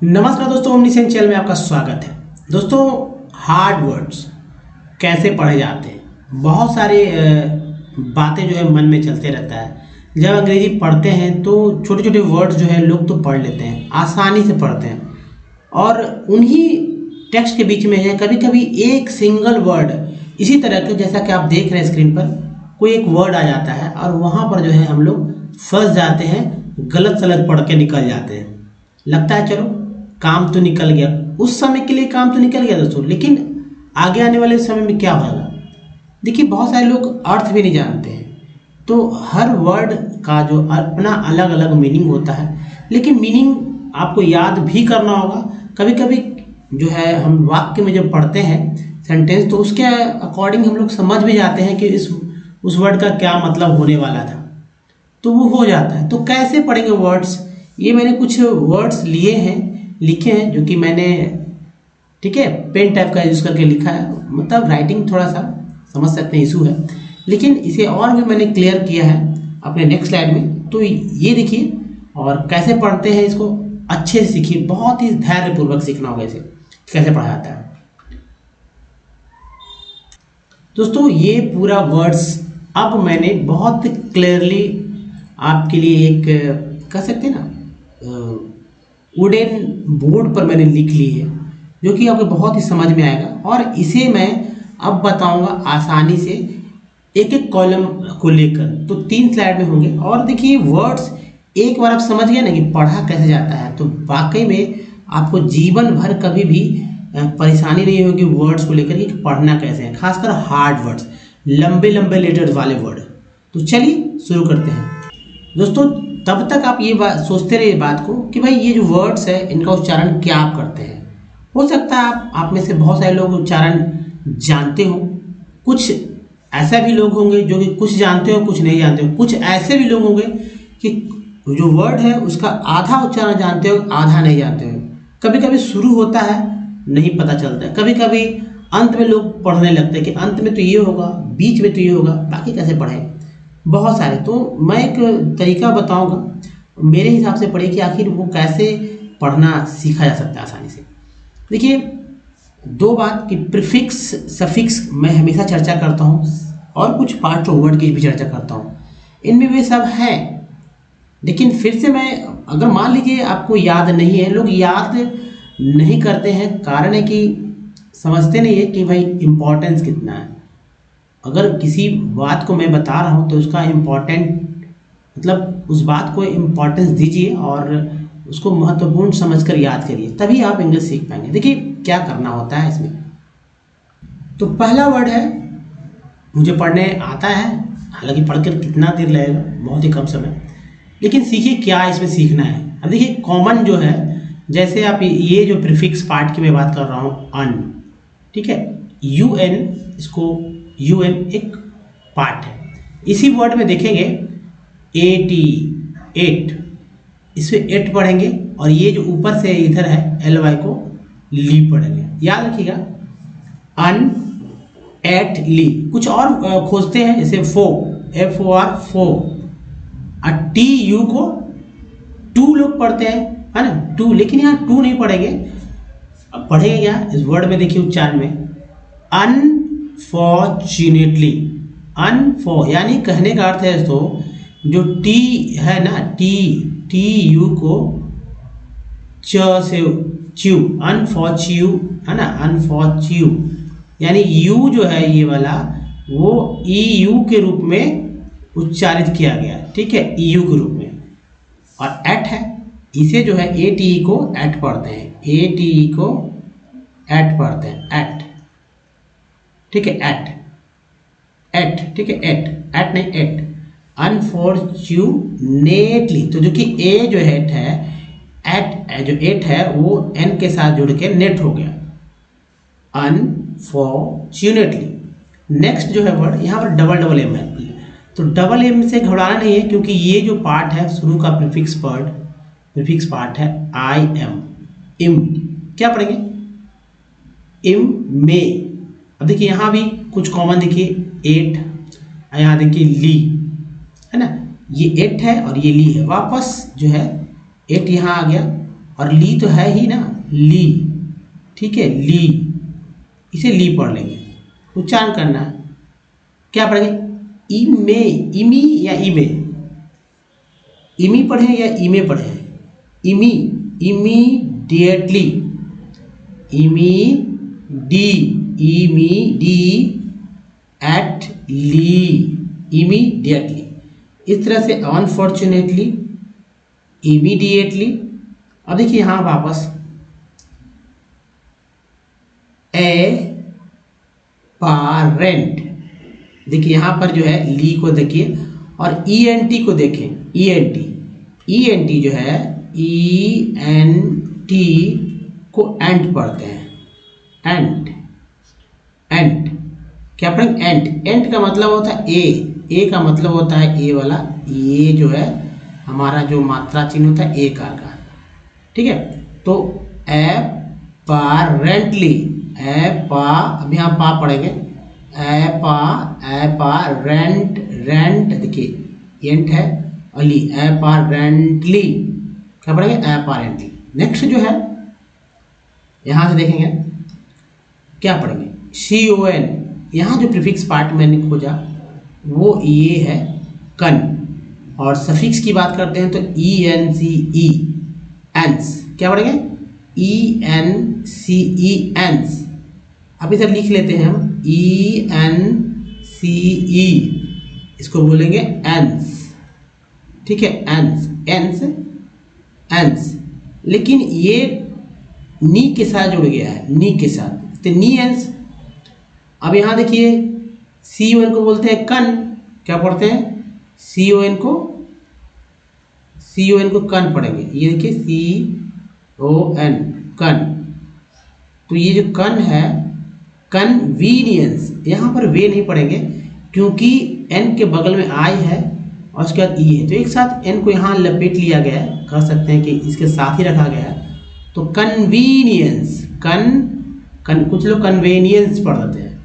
नमस्कार दोस्तों, ओमनीसेंस चैनल में आपका स्वागत है। दोस्तों, हार्ड वर्ड्स कैसे पढ़े जाते हैं, बहुत सारे बातें जो है मन में चलते रहता है। जब अंग्रेजी पढ़ते हैं तो छोटे छोटे वर्ड्स जो है लोग तो पढ़ लेते हैं, आसानी से पढ़ते हैं, और उन्हीं टेक्स्ट के बीच में है कभी कभी एक सिंगल वर्ड इसी तरह के, जैसा कि आप देख रहे हैं स्क्रीन पर, कोई एक वर्ड आ जाता है और वहाँ पर जो है हम लोग फंस जाते हैं, गलत सलत पढ़ के निकल जाते हैं। लगता है चलो काम तो निकल गया, उस समय के लिए काम तो निकल गया दोस्तों, लेकिन आगे आने वाले समय में क्या होगा। देखिए, बहुत सारे लोग अर्थ भी नहीं जानते हैं, तो हर वर्ड का जो अपना अलग अलग मीनिंग होता है, लेकिन मीनिंग आपको याद भी करना होगा। कभी कभी जो है हम वाक्य में जब पढ़ते हैं सेंटेंस, तो उसके अकॉर्डिंग हम लोग समझ भी जाते हैं कि उस वर्ड का क्या मतलब होने वाला था, तो वो हो जाता है। तो कैसे पढ़ेंगे वर्ड्स, ये मैंने कुछ वर्ड्स लिए हैं, लिखे हैं, जो कि मैंने ठीक है पेन टाइप का यूज़ करके लिखा है। मतलब राइटिंग थोड़ा सा समझ सकते हैं इशू है, लेकिन इसे और भी मैंने क्लियर किया है अपने नेक्स्ट स्लाइड में। तो ये देखिए, और कैसे पढ़ते हैं इसको अच्छे से सीखिए, बहुत ही धैर्यपूर्वक सीखना होगा इसे कैसे पढ़ा जाता है। दोस्तों, ये पूरा वर्ड्स अब मैंने बहुत क्लियरली आपके लिए एक कह सकते हैं ना वुडन बोर्ड पर मैंने लिख ली है, जो कि आपको बहुत ही समझ में आएगा, और इसे मैं अब बताऊंगा आसानी से एक एक कॉलम को लेकर। तो 3 स्लाइड में होंगे, और देखिए वर्ड्स एक बार आप समझ गए ना कि पढ़ा कैसे जाता है, तो वाकई में आपको जीवन भर कभी भी परेशानी नहीं होगी वर्ड्स को लेकर कि पढ़ना कैसे है, खासकर हार्ड वर्ड्स, लंबे लंबे लेटर्स वाले वर्ड। तो चलिए शुरू करते हैं दोस्तों। तब तक आप ये बात सोचते रहिए बात को कि भाई ये जो वर्ड्स है इनका उच्चारण क्या आप करते हैं। हो सकता है आप में से बहुत सारे लोग उच्चारण जानते हो, कुछ ऐसा भी लोग होंगे जो कि कुछ जानते हो कुछ नहीं जानते हो, कुछ ऐसे भी लोग होंगे कि जो वर्ड है उसका आधा उच्चारण जानते हो आधा नहीं जानते हो। कभी कभी शुरू होता है नहीं पता चलता है, कभी कभी अंत में लोग पढ़ने लगते हैं कि अंत में तो ये होगा, बीच में तो ये होगा, बाकी कैसे पढ़े, बहुत सारे। तो मैं एक तरीका बताऊंगा, मेरे हिसाब से पढ़िए कि आखिर वो कैसे पढ़ना सीखा जा सकता है आसानी से। देखिए, 2 बात कि प्रीफिक्स सफिक्स मैं हमेशा चर्चा करता हूँ, और कुछ पार्ट ऑफ वर्ड की भी चर्चा करता हूँ, इनमें वे सब हैं। लेकिन फिर से मैं, अगर मान लीजिए आपको याद नहीं है, लोग याद नहीं करते हैं, कारण है कि समझते नहीं है कि भाई इम्पोर्टेंस कितना है। अगर किसी बात को मैं बता रहा हूँ तो उसका मतलब उस बात को इम्पोर्टेंस दीजिए और उसको महत्वपूर्ण समझकर याद करिए, तभी आप इंग्लिश सीख पाएंगे। देखिए क्या करना होता है इसमें। तो पहला वर्ड है, मुझे पढ़ने आता है, हालांकि पढ़कर कितना देर लगेगा, बहुत ही कम समय, लेकिन सीखिए क्या इसमें सीखना है। अब देखिए कॉमन जो है, जैसे आप ये जो प्रीफिक्स पार्ट की मैं बात कर रहा हूँ, अन, ठीक है, UN, इसको UN एक पार्ट है। इसी वर्ड में देखेंगे 8, इसमें 8 पढ़ेंगे, और ये जो ऊपर से इधर है LY को ली पढ़ेंगे। याद रखिएगा, अन, एट, ली। कुछ और खोजते हैं, जैसे FOR, TU को 2 लोग पढ़ते हैं, है ना, 2, लेकिन यहाँ 2 नहीं पढ़ेंगे। अब पढ़ेंगे क्या इस वर्ड में, देखिए उच्चारण में अनफॉर्चुनेटली, अनफॉर यानी कहने का अर्थ है दोस्तों, जो टी है ना, टी यू को च से च्यू, अनफॉर्च्यू है ना, अनफॉर्च्यू यानी यू जो है ये वाला, वो EU के रूप में उच्चारित किया गया, ठीक है, EU के रूप में। और एट है, इसे जो है ATE को एट पढ़ते हैं, ATE को एट पढ़ते हैं, एट, ठीक है, एट, ठीक है, एट नहीं, एट, अनफॉर्चुनेटली। तो जो कि ए जो एट है, एट जो एट है वो एन के साथ जुड़ के नेट हो गया, अनफॉर्चुनेटली। नेक्स्ट जो है वर्ड, यहाँ पर डबल एम है, तो डबल एम से घबराना नहीं है, क्योंकि ये जो पार्ट है शुरू का प्रीफिक्स पार्ट है IM, इम, क्या पढ़ेंगे, इम में। अब देखिए यहाँ भी कुछ कॉमन, देखिए 8, यहाँ देखिए ली, है ना, ये 8 है और ये ली है, वापस जो है 8 यहाँ आ गया और ली तो है ही ना, ली, ठीक है, ली, इसे ली पढ़ लेंगे। उच्चारण करना है, क्या पढ़ेंगे? इमे, इमी या इमे, इमी पढ़े या इमे पढ़े? Imme, immediately, imme di, imme di ately, immediately. इस तरह से अनफॉर्चुनेटली, इमीडिएटली। अब देखिए यहाँ वापस ए पारेंट, देखिए यहाँ पर जो है ली को देखिए और ई एन टी को देखें, E N T, E N T जो है, ई एन टी को एंट पढ़ते हैं, एंट, एंट क्या पढ़ेंगे? एंट, एंट का मतलब होता है ए का मतलब होता है ए वाला, ये जो है हमारा जो मात्रा चिन्ह होता है ए का, ठीक है। तो एपारेंटली, एपा, अब यहाँ पा पढ़ेंगे, एपा रेंट, रेंट देखिए एंट है, अली, एपारेंटली, क्या पढ़ेंगे? एपारेंटली। नेक्स्ट जो है यहाँ से देखेंगे क्या पढ़ेंगे? सी ओ एन, यहाँ जो प्रीफिक्स पार्ट मैंने खोजा वो ये है कन, और सफिक्स की बात करते हैं तो ई एन सी ई, एंस, क्या पढ़ेंगे? ई एन सी ई, एंस। अब इधर लिख लेते हैं हम ई एन सी ई, इसको बोलेंगे एंस, ठीक है, एंस, एंस, एंस। लेकिन ये नी के साथ जुड़ गया है, नी के साथ, तो नी एंस। अब यहाँ देखिए सी ओ एन को बोलते हैं कन, क्या पढ़ते हैं? सी ओ एन को, सी ओ एन को कन पढ़ेंगे, ये देखिए सी ओ एन, कन। तो ये जो कन है, कन्वीनियंस, यहाँ पर वे नहीं पढ़ेंगे क्योंकि एन के बगल में आई है और उसके बाद ई है, तो एक साथ एन को यहाँ लपेट लिया गया है, कह सकते हैं कि इसके साथ ही रखा गया है। तो कन्वीनियंस, कुछ लोग कन्वेनियंस पढ़ देते हैं,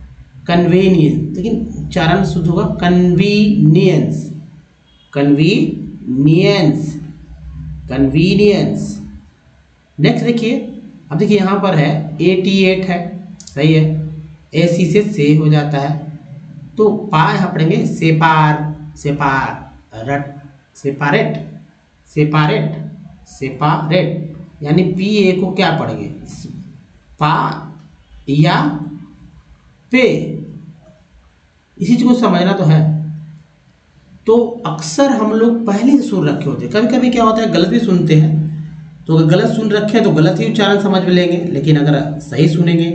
कन्वेनियंस, लेकिन उच्चारण शुद्ध होगा कन्वीनियंस, कन्वीनियंस, कन्वीनियंस। नेक्स्ट देखिए, अब देखिए यहाँ पर है 88 है, सही है, ए सी से से हो जाता है, तो पा यहाँ पढ़ेंगे सेपार, सेपारट, सेपारेट, सेपारेट, सेपारेट, यानी पी ए को क्या पढ़ेंगे? पा या पे, इसी चीज को समझना तो है। तो अक्सर हम लोग पहले से सुन रखे होते हैं, कभी कभी क्या होता है गलत भी सुनते हैं, तो अगर गलत सुन रखे हैं तो गलत ही उच्चारण समझ में लेंगे, लेकिन अगर सही सुनेंगे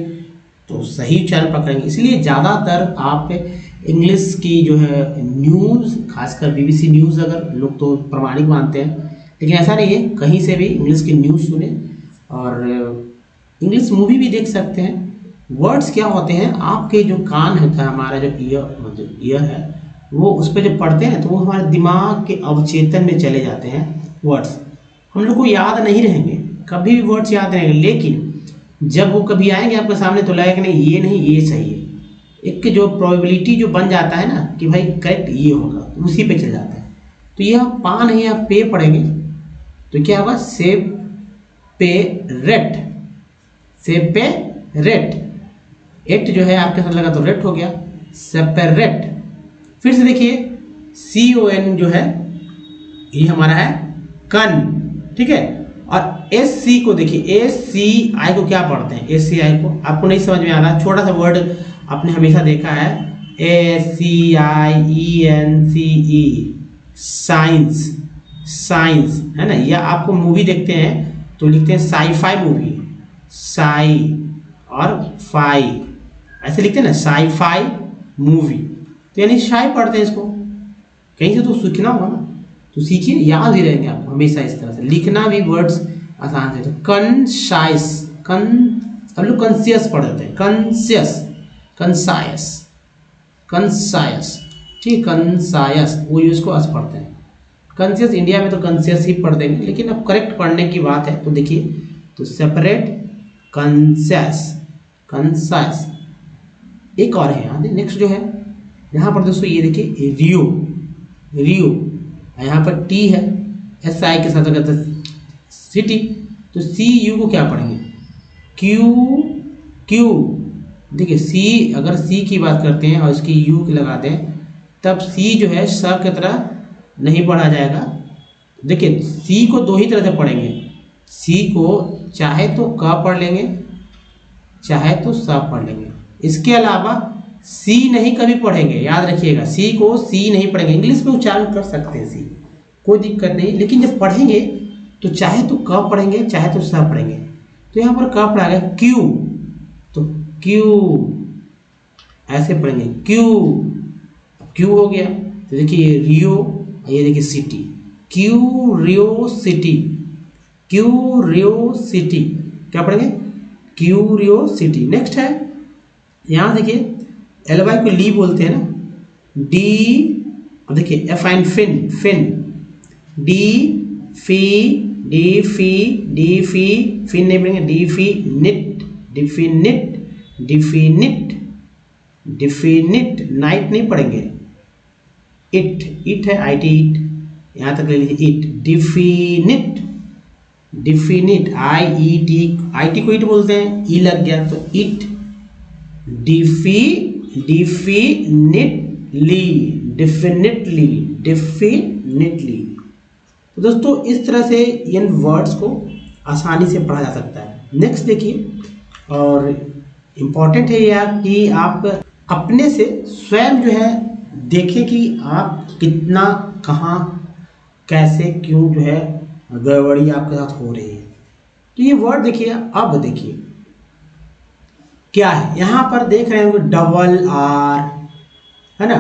तो सही उच्चारण पकड़ेंगे। इसलिए ज़्यादातर आप इंग्लिश की जो है न्यूज़, खासकर बीबीसी न्यूज़, अगर लोग तो प्रमाणिक मानते हैं, लेकिन ऐसा नहीं है, कहीं से भी इंग्लिश की न्यूज़ सुने और इंग्लिश मूवी भी देख सकते हैं। वर्ड्स क्या होते हैं, आपके जो कान होता है, हमारा जो ईयर है, वो उस पर जब पढ़ते हैं तो वो हमारे दिमाग के अवचेतन में चले जाते हैं वर्ड्स, हम लोग को याद नहीं रहेंगे, कभी भी वर्ड्स याद रहेंगे, लेकिन जब वो कभी आएंगे आपके सामने तो लगेगा नहीं ये नहीं ये सही है, एक जो प्रोबेबिलिटी जो बन जाता है ना कि भाई करेक्ट ये होगा, तो उसी पे चल जाता है। तो ये आप पा नहीं आप पे पढ़ेंगे तो क्या होगा? सेप पे रेट, सेप पे रेट, एट जो है आपके साथ लगा तो रेट हो गया, सेपरेट। फिर से देखिए सी ओ एन जो है ये हमारा है कन, ठीक है, और एस सी को देखिए, एस सी आई को क्या पढ़ते हैं? एस सी आई को आपको नहीं समझ में आ रहा, छोटा सा वर्ड आपने हमेशा देखा है, ए सी आई ई एन सी ई, साइंस, साइंस है ना, या आपको मूवी देखते हैं तो लिखते हैं साई-फाई मूवी, साई और फाई ऐसे लिखते हैं ना, साई-फाई मूवी, तो यानी शाई पढ़ते हैं इसको, कहीं से तो सीखना होगा ना, तो सीखिए, याद ही रहेंगे आपको हमेशा इस तरह से, लिखना भी वर्ड्स आसान से। तो कंसाइस, अब लोग कंसियस पढ़ देते हैं, कंसियस, कंसायस, कंसायस, ठीक, कंसायस, वो यूज को अस पढ़ते हैं, कंसियस इंडिया में तो कंसियस ही पढ़ देंगे, लेकिन अब करेक्ट पढ़ने की बात है तो देखिए, तो सेपरेट, कंसियस, कंसायस। एक और है यहाँ, नेक्स्ट जो है यहाँ पर दोस्तों ये देखिए रियो, रियो, यहाँ पर टी है, एस आई के साथ अगर सिटी, तो तो सी यू को क्या पढ़ेंगे, क्यू क्यू। देखिए सी, अगर सी की बात करते हैं और इसकी यू की लगा दें, तब सी जो है स की तरह नहीं पढ़ा जाएगा। देखिए सी को दो ही तरह से पढ़ेंगे, सी को चाहे तो क पढ़ लेंगे, चाहे तो स पढ़ लेंगे। इसके अलावा सी नहीं कभी पढ़ेंगे, याद रखिएगा, सी को सी नहीं पढ़ेंगे। इंग्लिश में उच्चारण कर सकते हैं सी, कोई दिक्कत नहीं, लेकिन जब पढ़ेंगे तो चाहे तो क पढ़ेंगे, चाहे तो स पढ़ेंगे। तो यहाँ पर क पढ़ा गया क्यू, तो क्यू ऐसे पढ़ेंगे, क्यू क्यू हो गया। तो देखिए रियो, ये देखिए सिटी, क्यूरियोसिटी, क्यूरियोसिटी क्या पढ़ेंगे, क्यूरियोसिटी। नेक्स्ट है, यहाँ देखिए एल वाई को ली बोलते हैं ना, डी, अब देखिए एफ आइन फिन, फिन, डी फी, डी फी, डी फी, फिन नहीं पढ़ेंगे, डी फी निट, डिफिनिट, डिफिनिट, डिफिनिट, नाइट नहीं पढ़ेंगे, इट, इट है आई टी, इट, यहाँ तक ले लीजिए, it, definite, definite, I E T, I T को इट बोलते हैं, ई लग गया तो इट, डिफी, डिफिनिटली, डिफिनिटली, डिफिनिटली। तो दोस्तों इस तरह से इन वर्ड्स को आसानी से पढ़ा जा सकता है। नेक्स्ट देखिए, और इम्पॉर्टेंट है यह कि आप अपने से स्वयं जो है देखें कि आप कितना, कहाँ, कैसे, क्यों जो है गड़बड़ी आपके साथ हो रही है। तो ये वर्ड देखिए, अब देखिए क्या है, यहाँ पर देख रहे हैं डबल आर है ना,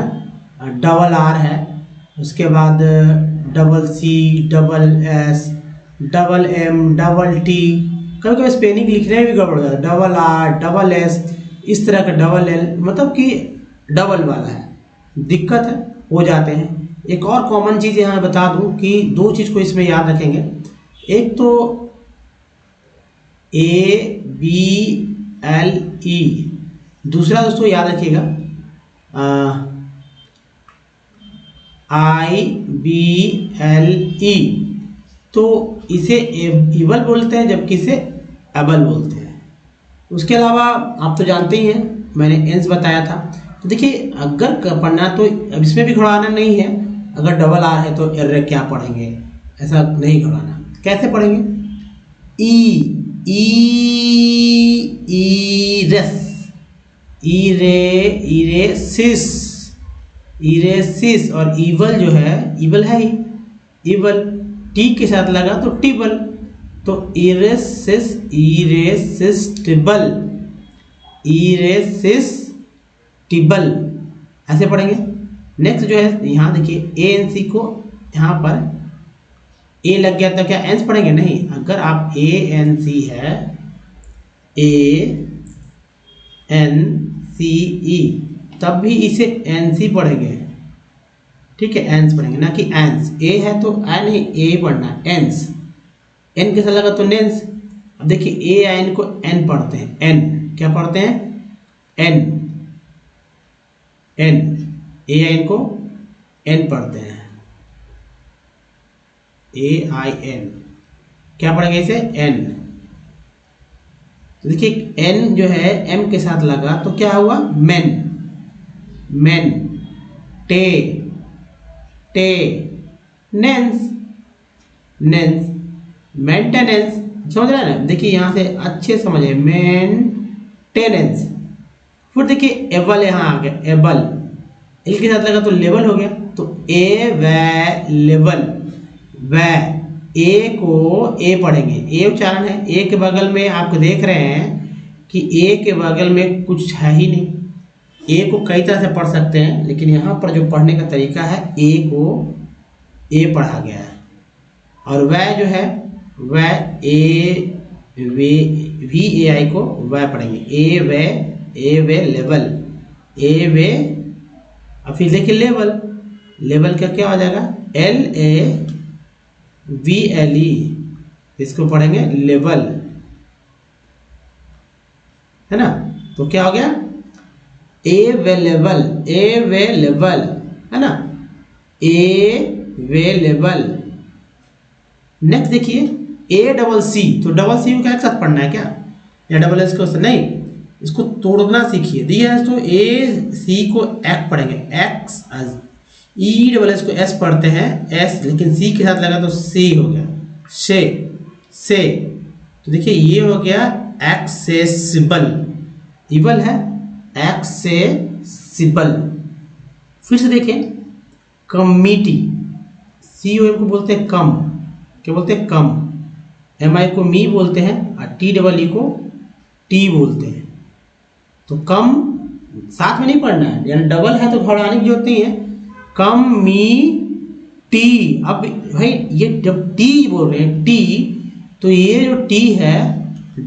डबल आर है, उसके बाद double C, double S, double M, double T, कभी कभी स्पेलिंग लिखने में भी गड़बड़ हो जाता है, डबल आर, डबल एस, इस तरह का डबल एल, मतलब कि डबल वाला है, दिक्कत है, हो जाते हैं। एक और कॉमन चीज़ यहाँ बता दूं कि दो चीज़ को इसमें याद रखेंगे, एक तो ए बी एल ई, दूसरा दोस्तों याद रखिएगा आई बी एल ई। तो इसे इबल बोलते हैं, जबकि इसे एबल बोलते हैं। उसके अलावा आप तो जानते ही हैं, मैंने एंस बताया था। तो देखिए अगर पढ़ना तो अब इसमें भी घुड़ाना नहीं है, अगर डबल आर है तो एर्रे क्या पढ़ेंगे, ऐसा नहीं घुड़ाना। कैसे पढ़ेंगे, ई, इरेस, इरे, इरेसिस, इरेसिस, और इवल जो है, इवल है ही, इवल टी के साथ लगा तो टिबल, तो इरेसिस, इरेसिस्टिबल, इरेसिस्टिबल ऐसे पढ़ेंगे। नेक्स्ट जो है यहाँ देखिए ए एन सी को यहाँ पर ए लग गया तो क्या एंस पढ़ेंगे, नहीं। अगर आप ए एन सी है, ए एन सी ई, तब भी इसे एन सी पढ़ेंगे, ठीक है, एंस पढ़ेंगे, ना कि एंस। ए है तो ए नहीं, ए पढ़ना, एंस, एन के साथ लगा तो नेंस। अब देखिए ए एन को एन पढ़ते हैं, एन क्या पढ़ते हैं, एन, एन, ए एन को एन पढ़ते हैं, ए आई एन, क्या पढ़ेंगे इसे, एन। तो देखिए एन जो है एम के साथ लगा तो क्या हुआ, मेन, मेन, टे, टे, नेंस, नेंस, मेंटेनेंस, समझ रहे हैं ना। देखिए यहाँ से अच्छे समझे, मेंटेनेंस। फिर देखिए एबल यहाँ आ गया, एबल, एल के साथ लगा तो लेवल हो गया, तो ए व लेवल, व, ए को ए पढ़ेंगे, ए उच्चारण है। ए के बगल में आप देख रहे हैं कि ए के बगल में कुछ है ही नहीं। ए को कई तरह से पढ़ सकते हैं, लेकिन यहाँ पर जो पढ़ने का तरीका है, ए को ए पढ़ा गया है, और वह जो है वह ए वे, वी ए आई को वह पढ़ेंगे, ए वे लेवल, ए वे। अब फिर देखिए लेवल, लेवल का क्या हो जाएगा, L A V L E, इसको पढ़ेंगे लेवल, है ना। तो क्या हो गया, अवेलेबल, अवेलेबल, है ना, अवेलेबल। नेक्स्ट देखिए ए डबल सी, तो डबल सी को क्या एक साथ पढ़ना है क्या, या डबल एस को नहीं, इसको तोड़ना सीखिए। दिया है तो ए सी को एक पढ़ेंगे, एक्स, ई डबल एस को एस पढ़ते हैं एस, लेकिन सी के साथ लगा तो सी हो गया, से। तो देखिए ये हो गया एक्सेसिबल, इबल है एक्सेसिबल। फिर से देखें कमिटी, सी ओ एम को बोलते हैं कम, क्या बोलते हैं कम, एम आई को मी बोलते हैं और टी डबल ई को टी बोलते हैं। तो कम साथ में नहीं पढ़ना है, यानी डबल है तो घबराने की जरूरत नहीं है, कम मी टी। अब भाई ये जब टी बोल रहे हैं टी, तो ये जो टी है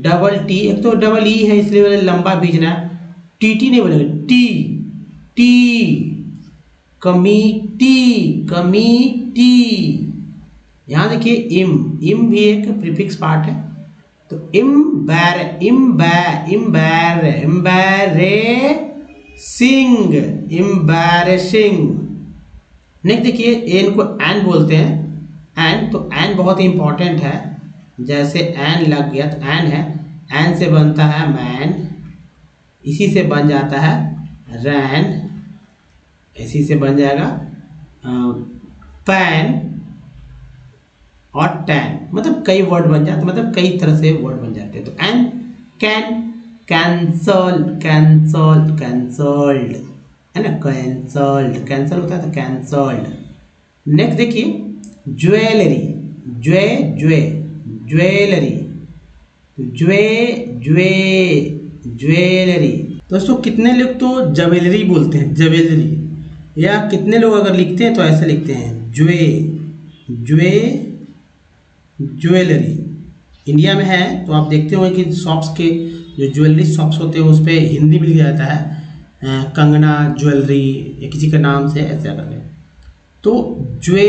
डबल टी, एक तो डबल ई है इसलिए लंबा बीजना है, टी टी नहीं बोलेंगे, टी टी, कमिटी कमिटी। यहाँ देखिए इम भी एक प्रीफिक्स पार्ट है, तो एम्बैरेसिंग, एम्बैरेसिंग। नेक्स्ट देखिए एन को एन बोलते हैं, एन, तो एन बहुत ही इंपॉर्टेंट है, जैसे एन लग गया तो एन है, एन से बनता है मैन, इसी से बन जाता है रैन, इसी से बन जाएगा पैन और टैन, मतलब कई वर्ड बन जाते, मतलब कई तरह से वर्ड बन जाते हैं। तो an, can, cancel, cancel, cancelled है ना, कैंसल्ड, कैंसल होता है तो कैंसल्ड। नेक्स्ट देखिए ज्वेलरी, ज्वेलरी, ज्वेलरी। दोस्तों कितने लोग तो ज्वेलरी बोलते हैं, ज्वेलरी, या कितने लोग अगर लिखते हैं तो ऐसे लिखते हैं ज्वेलरी। इंडिया में है तो आप देखते होंगे कि शॉप्स के जो ज्वेलरी शॉप्स होते हैं उस पर हिंदी में लिखा जाता है कंगना ज्वेलरी या किसी के नाम से ऐसे करके। तो ज्वे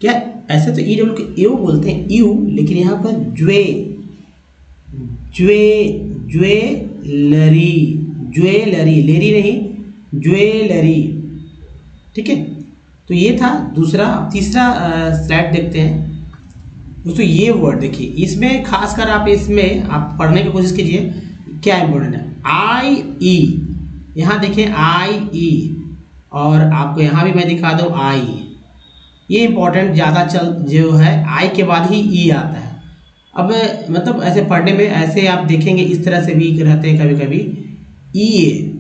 क्या, ऐसे तो ई डब्ल्यू के यू बोलते हैं यू, लेकिन यहाँ पर ज्वेलरी, लेरी नहीं, ज्वेलरी। ठीक है, तो ये था दूसरा। तीसरा स्लाइड देखते हैं दोस्तों। ये वर्ड देखिए, इसमें खासकर आप इसमें आप पढ़ने की कोशिश कीजिए, क्या इम्पोर्टेंट है, आई ई। यहाँ देखिए आई ई, और आपको यहाँ भी मैं दिखा दूँ आई, ये इंपॉर्टेंट ज़्यादा चल जो है, आई के बाद ही ई आता है। अब मतलब ऐसे पढ़ने में ऐसे आप देखेंगे इस तरह से भी रहते हैं, कभी कभी ई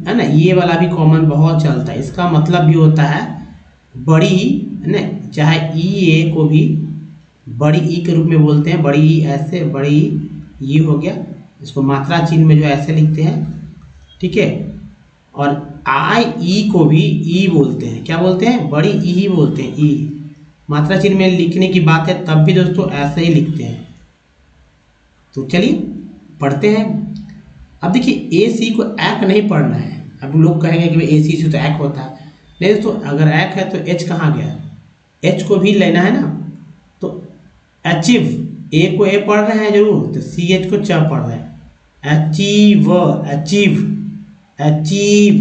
है ना, ये वाला भी कॉमन बहुत चलता है, इसका मतलब भी होता है बड़ी है ना, चाहे ई ए को भी बड़ी ई के रूप में बोलते हैं, बड़ी ई ऐसे, बड़ी ई हो गया, इसको मात्रा चिन्ह में जो ऐसे लिखते हैं, ठीक है। और आई ई को भी ई बोलते हैं, क्या बोलते हैं, बड़ी ई ही बोलते हैं, ई। मात्रा चिन्ह में लिखने की बात है तब भी दोस्तों ऐसे ही लिखते हैं। तो चलिए पढ़ते हैं। अब देखिए ए सी को एक नहीं पढ़ना है। अब लोग कहेंगे कि भाई ए सी से तो एक होता है, नहीं दोस्तों, अगर एक है तो एच कहाँ गया, एच को भी लेना है ना। तो अचीव, ए को ए पढ़ रहे हैं जरूर, तो सी एच को च पढ़ रहे हैं, अचीव, अचीव, अचीव,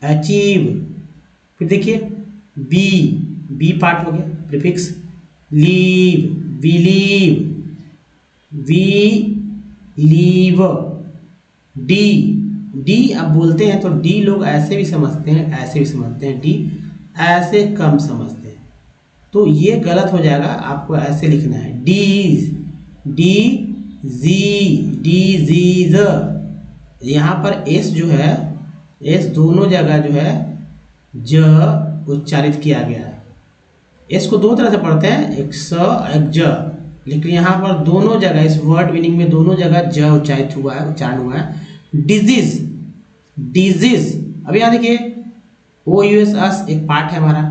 अचीव। फिर देखिए बी पार्ट हो गया prefix, lieve, believe, we live. D अब बोलते हैं तो डी लोग ऐसे भी समझते हैं, ऐसे भी समझते हैं, डी ऐसे कम समझते हैं, तो ये गलत हो जाएगा, आपको ऐसे लिखना है डीज, डिजीज। यहाँ पर एस जो है, एस दोनों जगह जो है ज उच्चारित किया गया है। एस को दो तरह से पढ़ते हैं, एक स एक ज, लेकिन यहाँ पर दोनों जगह इस वर्ड मीनिंग में दोनों जगह ज उच्चारित हुआ है, उच्चारण हुआ है। Disease, disease. अब यहाँ देखिए ओ यू एस एस एक पार्ट है हमारा।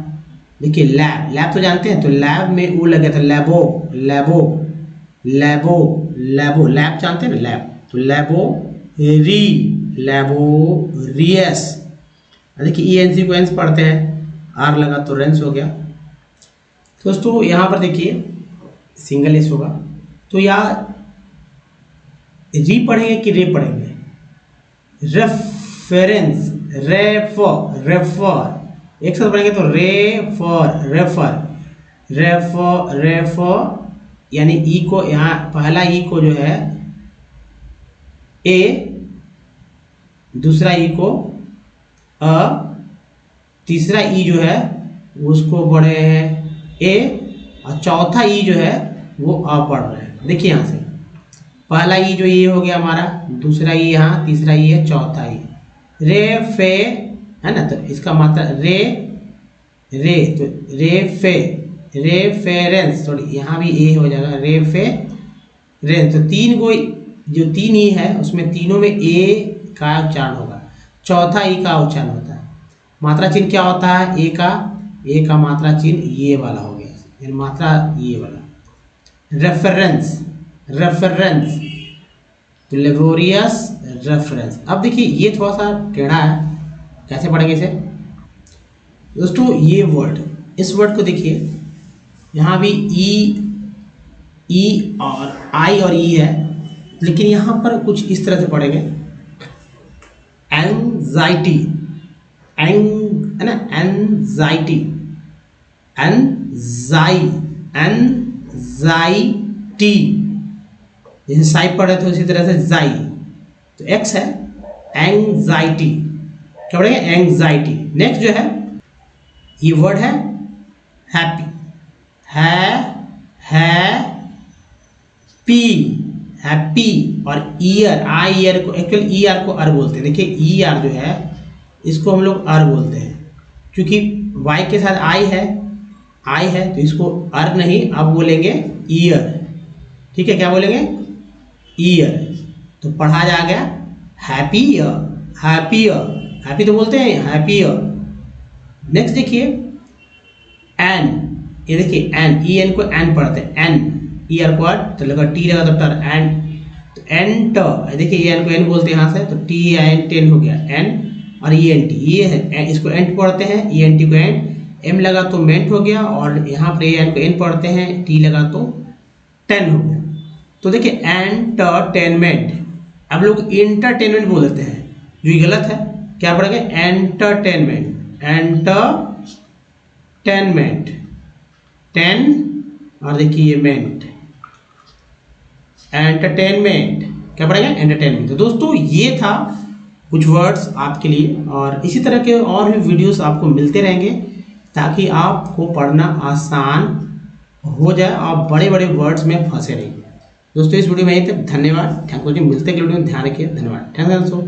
देखिए लैब, लैब तो जानते हैं, तो लैब में ओ लग गया था, लैबो, लैबो, लैबो, लैबो, लैब जानते हैं ना, लैब, तो लैबो री, लैबोरियस। देखिए ई एन सी को एंस पढ़ते हैं, आर लगा तो रेंस हो गया। दोस्तों यहाँ पर देखिए सिंगल एस होगा, तो यहाँ री पढ़ेंगे कि रे पढ़ेंगे, रेफरेंस, रेफर, रेफर एक साथ पढ़ेंगे तो रेफर, रेफर, रेफर, रेफर, यानी ई को यहाँ पहला ई को जो है ए, दूसरा ई को अ, तीसरा ई जो है उसको पढ़े हैं ए, और चौथा ई जो है वो अ पढ़ रहे हैं। देखिए यहाँ से पहला ई जो ये हो गया हमारा, दूसरा ई यहाँ, तीसरा ई है, चौथा ई। रे फे है ना, तो इसका मात्रा रे रे, तो रे फे, रेफेरेंस, सॉरी यहाँ भी ए हो जाएगा, रेफेरेंस। तो तीन को जो तीन ई है उसमें तीनों में ए का उच्चारण होगा, चौथा ई का उच्चारण होता है। मात्रा चिन्ह क्या होता है, ए का मात्रा चिन्ह ये वाला हो गया, यानी मात्रा ये वाला। Reference, reference, laborious reference. अब देखिए ये थोड़ा सा टेढ़ा है, कैसे पढ़ेंगे इसे दोस्तों। ये वर्ड, इस वर्ड को देखिए, यहाँ भी ई और आई और ई है, लेकिन यहाँ पर कुछ इस तरह से पढ़ेंगे, एंजाइटी, है ना, एंजाइटी, एंजाइटी, जैसे साई पढ़े तो इसी तरह से जाई, तो एक्स है, एंजाइटी, क्या पढ़ेंगे, एंजाइटी। नेक्स्ट जो है ये वर्ड है हैप्पी, हैप्पी, हैप्पी, और ईयर, आई ईयर को एक्चुअल ई आर को अर बोलते हैं। देखिए ई आर जो है इसको हम लोग अर बोलते हैं, क्योंकि वाई के साथ आई है तो इसको अर नहीं, अब बोलेंगे ईयर, ठीक है, क्या बोलेंगे, ईयर। तो पढ़ा जा गया happy year, happy year, happy तो बोलते हैं, हैप्पी ईयर। नेक्स्ट देखिए एन, ये देखिए एन, ई एन को एन पढ़ते हैं, एन, ई आर को आर, तो लगा टी लगा तो टर, एन, तो एन ट, देखिए ए एन को एन बोलते हैं यहाँ से, तो टी एन टेन हो गया, एन और ई एन टी, ये है, इसको एंट पढ़ते हैं, ई एन टी को एंट, एम लगा तो मेंट हो गया, और यहाँ पर ए एन को एन पढ़ते हैं, टी लगा तो टेन हो गया। तो देखिए एंटरटेनमेंट, अब लोग इंटरटेनमेंट बोलते हैं, जो ये गलत है, क्या पढ़ेंगे, एंटरटेनमेंट, एंटरटेनमेंट, टेन और देखिए ये मेंट, एंटरटेनमेंट, क्या पढ़ेंगे, एंटरटेनमेंट। तो दोस्तों ये था कुछ वर्ड्स आपके लिए, और इसी तरह के और भी वीडियोस आपको मिलते रहेंगे, ताकि आपको पढ़ना आसान हो जाए, आप बड़े बड़े वर्ड्स में फंसे रहिए। दोस्तों इस वीडियो में यहीं तक, धन्यवाद, थैंक यू जी, मिलते हैं वीडियो में, ध्यान रखिए, धन्यवाद, थैंक यू दोस्तों।